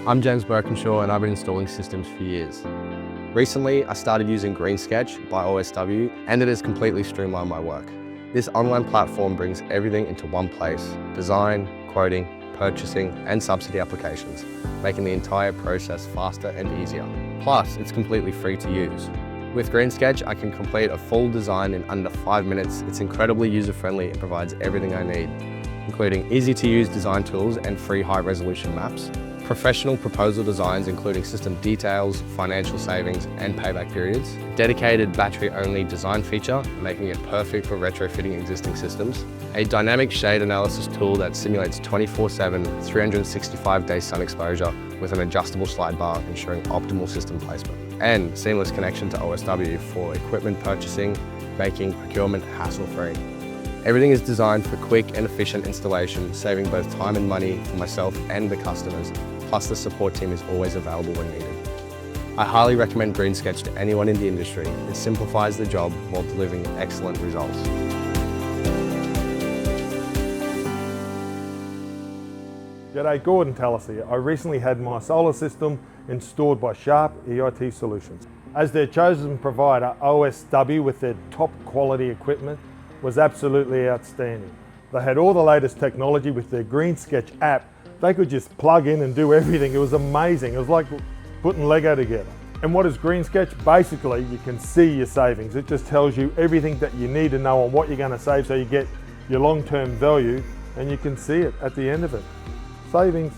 I'm James Birkenshaw and I've been installing systems for years. Recently, I started using GreenSketch by OSW and it has completely streamlined my work. This online platform brings everything into one place: design, quoting, purchasing and subsidy applications, making the entire process faster and easier. Plus, it's completely free to use. With GreenSketch, I can complete a full design in under 5 minutes. It's incredibly user-friendly and provides everything I need, including easy-to-use design tools and free high-resolution maps, professional proposal designs including system details, financial savings and payback periods, dedicated battery-only design feature, making it perfect for retrofitting existing systems, a dynamic shade analysis tool that simulates 24/7, 365-day sun exposure with an adjustable slide bar ensuring optimal system placement, and seamless connection to OSW for equipment purchasing, making procurement hassle-free. Everything is designed for quick and efficient installation, saving both time and money for myself and the customers, plus the support team is always available when needed. I highly recommend GreenSketch to anyone in the industry. It simplifies the job while delivering excellent results. G'day, Gorden Tallis here. I recently had my solar system installed by Sharp EIT Solutions. As their chosen provider, OSW with their top quality equipment was absolutely outstanding. They had all the latest technology with their GreenSketch app. They could just plug in and do everything. It was amazing. It was like putting Lego together. And what is GreenSketch? Basically, you can see your savings. It just tells you everything that you need to know on what you're going to save so you get your long-term value and you can see it at the end of it. Savings.